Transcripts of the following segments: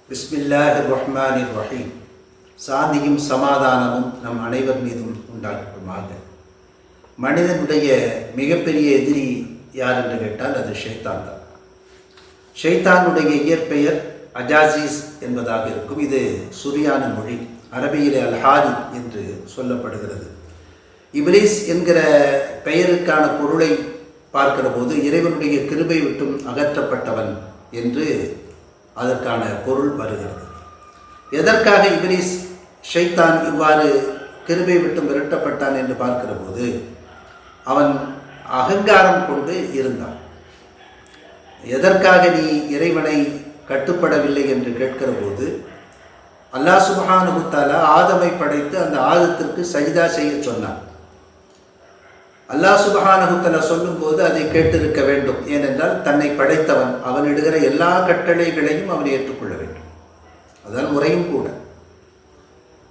பிஸ்மில்லாஹிர் ரஹ்மானிர் ரஹீம். சாந்தியும் சமாதானமும் நம் அனைவர் மீதும் உண்டாகட்டுமாக. மனிதனுடைய மிகப்பெரிய எதிரி யார் என்று கேட்டால் அது ஷைத்தான் தான். ஷைத்தானுடைய இயற்பெயர் அஜாசீஸ் என்பதாக இருக்கும். இது சுரியான மொழி, அரபியிலே அல்ஹாரி என்று சொல்லப்படுகிறது. இப்லீஸ் என்கிற பெயருக்கான பொருளை பார்க்கிற போது இறைவனுடைய கிருபை விட்டும் அகற்றப்பட்டவன் என்று அதற்கான பொருள் வருகிறது. எதற்காக இப்லீஸ் ஷைத்தான் இவ்வாறு கிருபை விட்டும் விரட்டப்பட்டான் என்று பார்க்கிற போது அவன் அகங்காரம் கொண்டு இருந்தான். எதற்காக நீ இறைவனை கட்டுப்படவில்லை என்று கேட்கிற போது அல்லாஹ் சுப்ஹானஹு வ தஆலா ஆதமை படைத்து அந்த ஆதத்திற்கு சஜ்தா செய்ய சொன்னான். அல்லாஹ் சுப்ஹானஹு வ தஆலா சொல்லும்போது அதை கேட்டிருக்க வேண்டும். ஏனென்றால் தன்னை படைத்தவன், அவன் இடுகிற எல்லா கட்டளைகளையும் அவன் ஏற்றுக்கொள்ள வேண்டும். அதுதான் முறையும் கூட.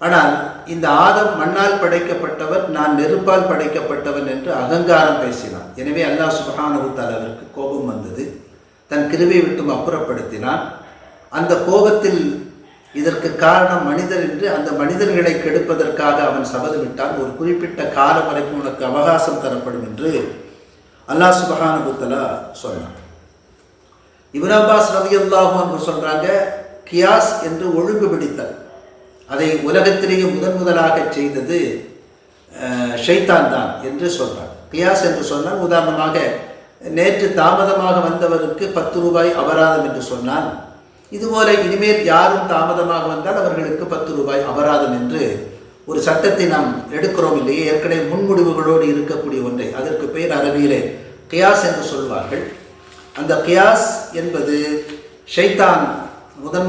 ஆனால் இந்த ஆதம் மண்ணால் படைக்கப்பட்டவர், நான் நெருப்பால் படைக்கப்பட்டவன் என்று அகங்காரம் பேசினான். எனவே அல்லாஹ் சுப்ஹானஹு வ தஆலாவிற்கு கோபம் வந்தது. தன் கிருபை விட்டும் அப்புறப்படுத்தினான். அந்த கோபத்தில் இதற்கு காரணம் மனிதர் என்று அந்த மனிதர்களை கெடுப்பதற்காக அவன் சபதமிட்டான். ஒரு குறிப்பிட்ட காலம் வரைக்கும் உனக்கு அவகாசம் தரப்படும் என்று அல்லாஹ் சுப்ஹானஹு வ தஆலா சொன்னான். இப்னு அப்பாஸ் ரலியல்லாஹு அன்ஹு சொல்றாங்க, கியாஸ் என்று ஒழுங்கு பிடித்தல், அதை உலகத்திலேயே முதலாக செய்தது ஷைத்தான் தான் என்று சொல்றார். கியாஸ் என்று சொன்னால், உதாரணமாக நேற்று தாமதமாக வந்தவருக்கு 10 ரூபாய் அபராதம் என்று சொன்னால், இதுபோல இனிமேல் யாரும் தாமதமாக வந்தால் அவர்களுக்கு 10 ரூபாய் அபராதம் என்று ஒரு சட்டத்தை நாம் எடுக்கிறோம் இல்லையே, ஏற்கனவே முன்முடிவுகளோடு இருக்கக்கூடிய ஒன்றை. அதற்கு பெயர் அரபியிலே கியாஸ் என்று சொல்வார்கள். அந்த கியாஸ் என்பது ஷைத்தான்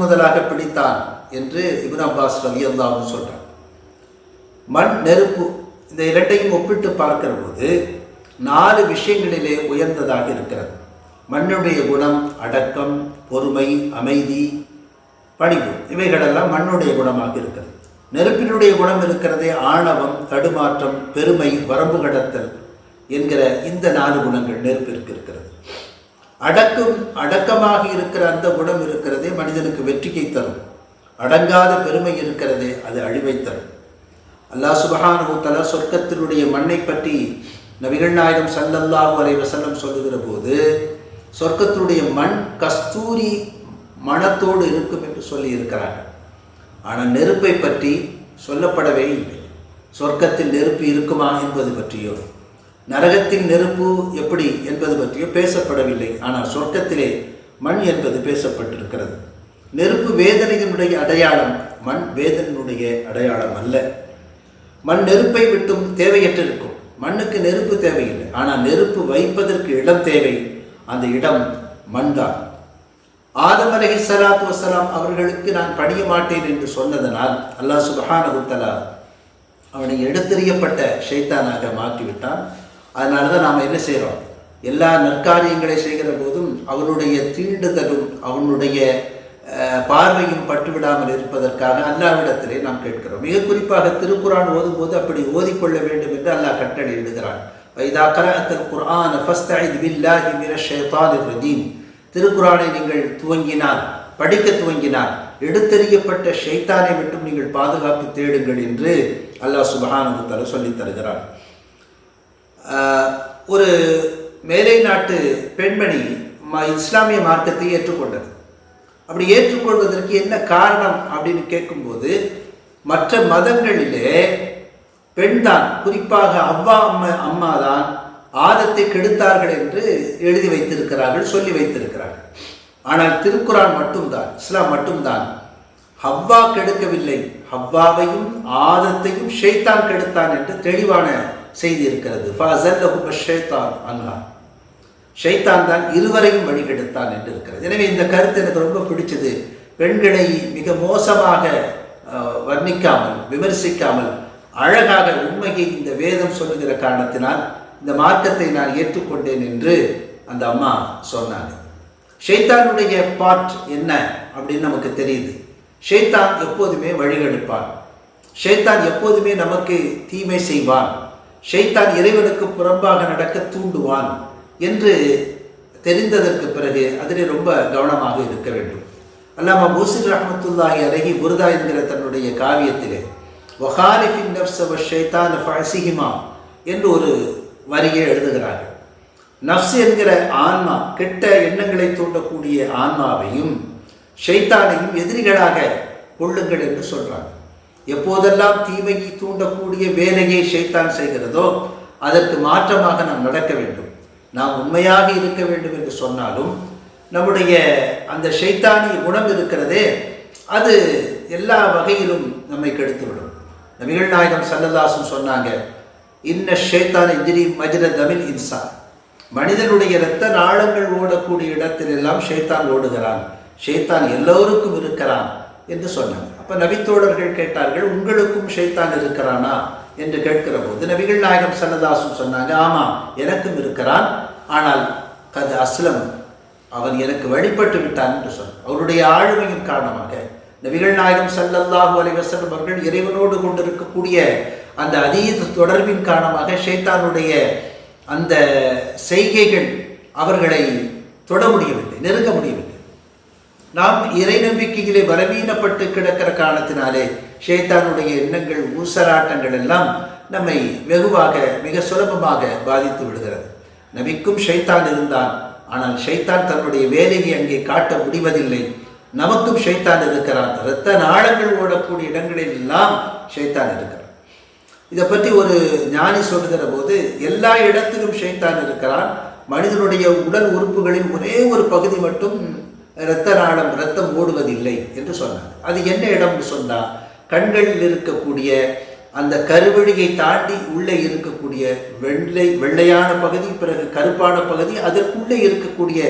முதலாக பிடித்தான் என்று இப்னு அப்பாஸ் ரலியல்லாஹு அன்ஹு சொல்றார். மண், நெருப்பு, இந்த இரண்டையும் ஒப்பிட்டு பார்க்கிற போது 4 விஷயங்களிலே உயர்ந்ததாக இருக்கிறது. மண்ணுடைய குணம் அடக்கம், பொறுமை, அமைதி, பணிவு, இவைகளெல்லாம் மண்ணுடைய குணமாக இருக்கிறது. நெருப்பினுடைய குணம் இருக்கிறதே ஆணவம், தடுமாற்றம், பெருமை, வரம்பு கடத்தல் என்கிற இந்த 4 குணங்கள் நெருப்பிற்கு இருக்கிறது. அடக்கமாக இருக்கிற அந்த குணம் இருக்கிறதே மனிதனுக்கு வெற்றியை தரும். அடங்காத பெருமை இருக்கிறதே அது அழிவை தரும். அல்லாஹ் சுப்ஹானஹு வ தஆலா சொர்க்கத்தினுடைய மண்ணை பற்றி நபிகள் நாயகம் ஸல்லல்லாஹு அலைஹி வஸல்லம் சொல்லுகிற போது சொர்க்கத்தினுடைய மண் கஸ்தூரி மணத்தோடு இருக்கும் என்று சொல்லி இருக்கிறார்கள். ஆனால் நெருப்பை பற்றி சொல்லப்படவே இல்லை. சொர்க்கத்தில் நெருப்பு இருக்குமா என்பது பற்றியோ, நரகத்தில் நெருப்பு எப்படி என்பது பற்றியோ பேசப்படவில்லை. ஆனால் சொர்க்கத்திலே மண் என்பது பேசப்பட்டிருக்கிறது. நெருப்பு வேதனையினுடைய அடையாளம், மண் வேதனையினுடைய அடையாளம் அல்ல. மண் நெருப்பை விட்டும் தேவையற்றிருக்கும். மண்ணுக்கு நெருப்பு தேவையில்லை, ஆனால் நெருப்பு வைப்பதற்கு இடம் தேவை. அந்த இடம் மண்தான். ஆதம் அலைஹிஸ்ஸலாத்து வஸ்ஸலாம் அவர்களுக்கு நான் பணிய மாட்டேன் என்று சொன்னதனால் அல்லாஹ் சுப்ஹானஹு வ தஆலா அவனை எடுத்தெறியப்பட்ட ஷைத்தானாக மாற்றிவிட்டான். அதனால தான் நாம் என்ன செய்கிறோம், எல்லா நற்காரியங்களை செய்கிற போதும் அவனுடைய தீண்டுதலும் அவனுடைய பார்வையும் பட்டுவிடாமல் இருப்பதற்காக அல்லாஹ்விடத்திலே நாம் கேட்கிறோம். மிக குறிப்பாக திருக்குர்ஆன் ஓதும்போது அப்படி ஓதிக்கொள்ள வேண்டும் என்று அல்லாஹ் கட்டளை இடுகிறான். வைதா கரஅத்தல் குர்ஆன ஃபஸ்தஇத் பில்லாஹி மினஷ் ஷைத்தானிர் ரஜீம். திருக்குர்ஆனை நீங்கள் படிக்க துவங்கினால் எடுத்தெறியப்பட்ட ஷைத்தானை விட்டும் நீங்கள் பாதுகாப்பு தேடுங்கள் என்று அல்லாஹ் சுப்ஹானஹு வ தஆலா சொல்லித் தருகிறான். ஒரு மேலை நாட்டு பெண்மணி இஸ்லாமிய மார்க்கத்தை ஏற்றுக்கொண்டது. அப்படி ஏற்றுக்கொள்வதற்கு என்ன காரணம் அப்படின்னு கேட்கும்போது, மற்ற மதங்களிலே பெண்தான், குறிப்பாக அம்மா தான் ஆதத்தை கெடுத்தார்கள் என்று எழுதி வைத்திருக்கிறார்கள், சொல்லி வைத்திருக்கிறார்கள். ஆனால் திருக்குர்ஆன் மட்டும்தான், இஸ்லாம் மட்டும்தான் ஹவ்வா கெடுக்கவில்லை, ஹவ்வாவையும் ஆதத்தையும் ஷைத்தான் கெடுத்தான் என்று தெளிவான செய்தி இருக்கிறது. ஃபஅஸல்லஹும ஷைத்தான் அன்ஹா, ஷைத்தான் தான் இருவரையும் வழிகெடுத்தான் என்று இருக்கிறது. எனவே இந்த கருத்து எனக்கு ரொம்ப பிடிச்சது. பெண்களை மிக மோசமாக வர்ணிக்காமல், விமர்சிக்காமல், அழகாக உண்மையை இந்த வேதம் சொல்லுகிற காரணத்தினால் இந்த மார்க்கத்தை நான் ஏற்றுக்கொண்டேன் என்று அந்த அம்மா சொன்னாங்க. ஷைத்தானுடைய பார்ட் என்ன அப்படின்னு நமக்கு தெரியுது. ஷைத்தான் எப்போதுமே வழிகெடுப்பான். ஷைத்தான் எப்போதுமே நமக்கு தீமை செய்வான். ஷைத்தான் இறைவனுக்கு புறம்பாக நடக்க தூண்டுவான் என்று தெரிந்ததற்கு பிறகு அதிலே ரொம்ப கவனமாக இருக்க வேண்டும். அல்லாமா பூசிர் ரஹ்மத்துல்லாஹி அலைஹி புர்தா என்கிற தன்னுடைய காவியத்திலே வஹாலிஃபின் நஃப்ஸ வஷ்ஷைத்தான ஃபஅஸிஹிமா என்று ஒரு வரியை எழுதுகிறார்கள். நஃப்ஸ் என்கிற ஆன்மா, கெட்ட எண்ணங்களை தூண்டக்கூடிய ஆன்மாவையும் ஷைத்தானையும் எதிரிகளாக கொள்ளுங்கள் என்று சொல்றாங்க. எப்போதெல்லாம் தீமையை தூண்டக்கூடிய வேலையை ஷைத்தான் செய்கிறதோ அதற்கு மாற்றமாக நாம் நடக்க வேண்டும். நாம் உண்மையாக இருக்க வேண்டும் என்று சொன்னாலும் நம்முடைய அந்த ஷைத்தானிய குணம் இருக்கிறதே, அது எல்லா வகையிலும் நம்மை கெடுத்துவிடும். நபிகள் நாயகம் ஸல்லல்லாஹு சொன்னாங்க, இன்ன ஷைத்தான இஜ்ரி மஜ்ர தமில் இன்சான், மனிதனுடைய இரத்த நாளங்கள் ஓடக்கூடிய இடத்திலெல்லாம் ஷைத்தான் ஓடுகிறான், ஷைத்தான் எல்லோருக்கும் இருக்கிறான் என்று சொன்னாங்க. அப்போ நபித்தோழர்கள் கேட்டார்கள், உங்களுக்கும் ஷைத்தான் இருக்கிறானா என்று கேட்கிற போது நபிகள் நாயகம் ஸல்லல்லாஹு சொன்னாங்க, ஆமாம் எனக்கும் இருக்கிறான், ஆனால் கது அஸ்லம், அவன் எனக்கு வழிபட்டு விட்டான் என்று சொன்னார். அவருடைய ஆளுமையின் காரணமாக நபிகள் நாயகம் ஸல்லல்லாஹு அலைஹி வஸல்லம் அவர்கள் இறைவனோடு கொண்டிருக்கக்கூடிய அந்த அதீத தொடர்பின் காரணமாக ஷைத்தானுடைய அந்த செய்கைகள் அவர்களை தொட முடியவில்லை, நெருங்க முடியவில்லை. நாம் இறை நம்பிக்கையிலே பலவீனப்பட்டு கிடக்கிற காரணத்தினாலே ஷைத்தானுடைய எண்ணங்கள், ஊசலாட்டங்கள் எல்லாம் நம்மை வெகுவாக மிக சுலபமாக பாதித்து விடுகிறது. நபிக்கும் ஷைத்தான் இருந்தான், ஆனால் ஷைத்தான் தன்னுடைய வேலையை அங்கே காட்ட முடிவதில்லை. நமக்கும் ஷைத்தான் இருக்கிறான், இரத்த நாளங்கள் ஓடக்கூடிய இடங்களில் எல்லாம் ஷைத்தான் இருக்கிறான். இதை பற்றி ஒரு ஞானி சொல்லுகிற போது, எல்லா இடத்திலும் ஷைத்தான் இருக்கிறான், மனிதனுடைய உடல் உறுப்புகளில் ஒரே ஒரு பகுதி மட்டும் இரத்த நாளம், இரத்தம் ஓடுவதில்லை என்று சொன்னார். அது என்ன இடம்னு சொன்னால், கண்களில் இருக்கக்கூடிய அந்த கருவழியை தாண்டி உள்ளே இருக்கக்கூடிய வெள்ளையான பகுதி, பிறகு கருப்பான பகுதி, அதற்குள்ளே இருக்கக்கூடிய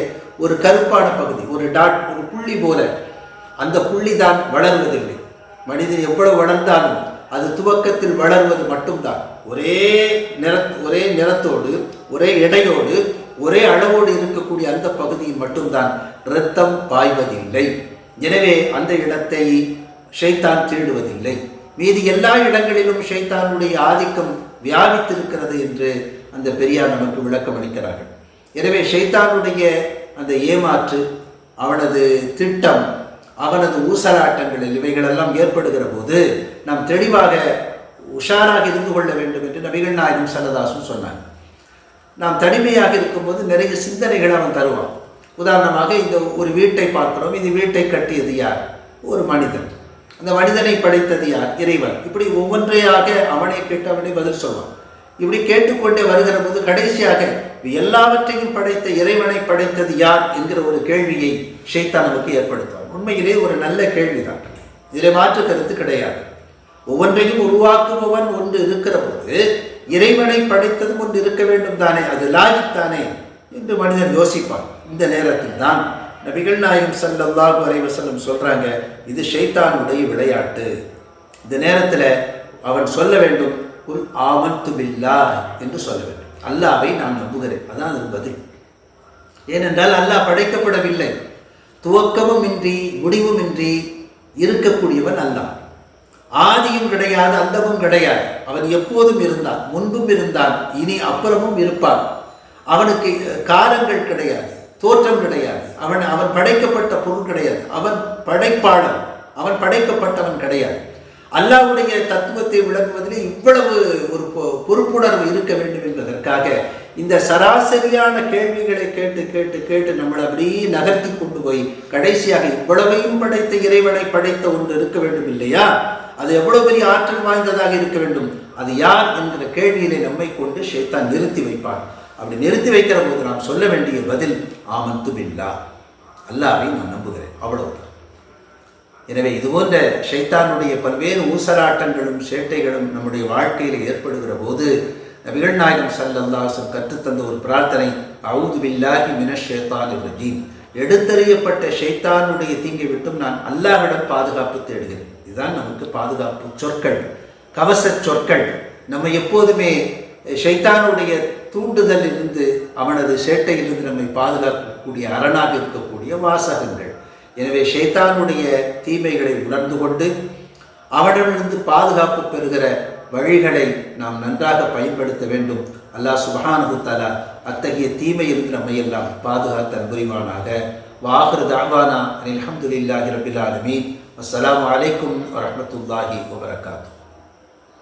ஒரு கருப்பான பகுதி, ஒரு டாட், ஒரு புள்ளி போல, அந்த புள்ளி தான் வளர்வதில்லை. மனிதன் எவ்வளவு வளர்ந்தாலும் அது துவக்கத்தில் வளர்வது மட்டும்தான். ஒரே நிறத்தோடு, ஒரே எடையோடு, ஒரே அளவோடு இருக்கக்கூடிய அந்த பகுதியில் மட்டும்தான் இரத்தம் பாய்வதில்லை. எனவே அந்த இடத்தை ஷைத்தான் தேடுவதில்லை. மீதி எல்லா இடங்களிலும் ஷைத்தானுடைய ஆதிக்கம் வியாபித்திருக்கிறது என்று அந்த பெரியார் நமக்கு விளக்கம் அளிக்கிறார்கள். எனவே ஷைத்தானுடைய அந்த ஏமாற்று, அவனது திட்டம், அவனது ஊசலாட்டங்களில் இவைகளெல்லாம் ஏற்படுகிற போது நாம் தெளிவாக உஷாராக இருந்து கொள்ள வேண்டும் என்று நபிகள் நாயகம் ஸல்லல்லாஹு சொன்னாங்க. நாம் தனிமையாக இருக்கும்போது நிறைய சிந்தனைகள் அவன் தருவான். உதாரணமாக, இந்த ஒரு வீட்டை பார்க்கிறோம், இந்த வீட்டை கட்டியது யார்? ஒரு மனிதன். அந்த மனிதனை படைத்தது யார்? இறைவன். இப்படி ஒவ்வொன்றையாக அவனை கேட்டு அவனை பதில் சொல்வான். இப்படி கேட்டுக்கொண்டே வருகிற போது கடைசியாக எல்லாவற்றையும் படைத்த இறைவனை படைத்தது யார் என்கிற ஒரு கேள்வியை ஷைத்தான் நமக்கு ஏற்படுத்துவான். உண்மையிலே ஒரு நல்ல கேள்விதான், இதில் மாற்று கருத்து கிடையாது. ஒவ்வொன்றையும் உருவாக்குபவன் ஒன்று இருக்கிற போது இறைவனை படைத்ததும் ஒன்று இருக்க வேண்டும் தானே, அது லாஜிக் தானே என்று மனிதன் யோசிப்பான். இந்த நேரத்தில் தான் நபிகள் நாயகம் ஸல்லல்லாஹு அலைஹி வஸல்லம் சொல்றாங்க, இது ஷைத்தானுடைய விளையாட்டு. இந்த நேரத்தில் அவன் சொல்ல வேண்டும், குல் ஆமன்து பில்லாஹ் என்று சொல்ல வேண்டும், அல்லாஹ்வை நான் நம்புகிறேன். அதான் அது பதில். ஏனென்றால் அல்லாஹ் படைக்கப்படவில்லை, துவக்கமும் இன்றி முடிவும் இன்றி இருக்கக்கூடியவன் அல்லாஹ். ஆதியும் கிடையாது, அந்தமும் கிடையாது. அவன் எப்போதும் இருந்தான், முன்பும் இருந்தான், இனி அப்புறமும் இருப்பான். அவனுக்கு காலங்கள் கிடையாது, தோற்றம் கிடையாது, அவன் படைக்கப்பட்ட பொருள் கிடையாது, அவன் படைப்பாளன், அவன் படைக்கப்பட்டவன் கிடையாது. அல்லாஹ்வுடைய தத்துவத்தை விளங்குவதிலே இவ்வளவு ஒரு பொறுப்புணர்வு இருக்க வேண்டும் என்பதற்காக இந்த சராசரியான கேள்விகளை கேட்டு கேட்டு கேட்டு நம்மளை அப்படியே நகர்த்தி கொண்டு போய் கடைசியாக இவ்வளவையும் படைத்த இறைவனை படைத்த ஒன்று இருக்க வேண்டும் இல்லையா, அது எவ்வளவு பெரிய ஆற்றல் வாய்ந்ததாக இருக்க வேண்டும், அது யார் என்கிற கேள்வியிலே நம்மை கொண்டு ஷைத்தான் நிறுத்தி வைப்பான். அப்படி நிறுத்தி வைக்கிற போது நாம் சொல்ல வேண்டிய பதில் ஆமன்து பில்லாஹ், அல்லாஹ்வை நான் நம்புகிறேன், அவ்வளவுதான். எனவே இதுபோன்ற ஷைத்தானுடைய பல்வேறு ஊசலாட்டங்களும் சேட்டைகளும் நம்முடைய வாழ்க்கையில் ஏற்படுகிற போது நபிகள் நாயகம் ஸல்லல்லாஹு அலைஹி வஸல்லம் கற்றுத்தந்த ஒரு பிரார்த்தனை, அஊது பில்லாஹி மினஷ் ஷைத்தானிர் ரஜீம், எடுத்தறியப்பட்ட ஷைத்தானுடைய தீங்கை விட்டும் நான் அல்லாஹ்விடம் பாதுகாப்பு தேடுகிறேன். இதுதான் நமக்கு பாதுகாப்பு சொற்கள், கவச சொற்கள். நம்ம எப்போதுமே ஷைத்தானுடைய தூண்டுதல் இருந்து, அவனது சேட்டையிலிருந்து நம்மை பாதுகாக்கக்கூடிய அரணாக இருக்கக்கூடிய வாசகங்கள். எனவே ஷைத்தானுடைய தீமைகளை உணர்ந்து கொண்டு அவனிடமிருந்து பாதுகாப்பு பெறுகிற வழிகளை நாம் நன்றாக பயன்படுத்த வேண்டும். அல்லாஹ் சுப்ஹானஹு வ தஆலா அத்தகைய தீமையிலிருந்து நம்மையெல்லாம் பாதுகாத்து அன்புரிவானாக. வாஹிரு தஅவானா அல்ஹம்துலில்லாஹி ரப்பில் ஆலமீன். அஸ்ஸலாமு அலைக்கும் வரஹ்மத்துல்லாஹி வபரகாத்துஹு.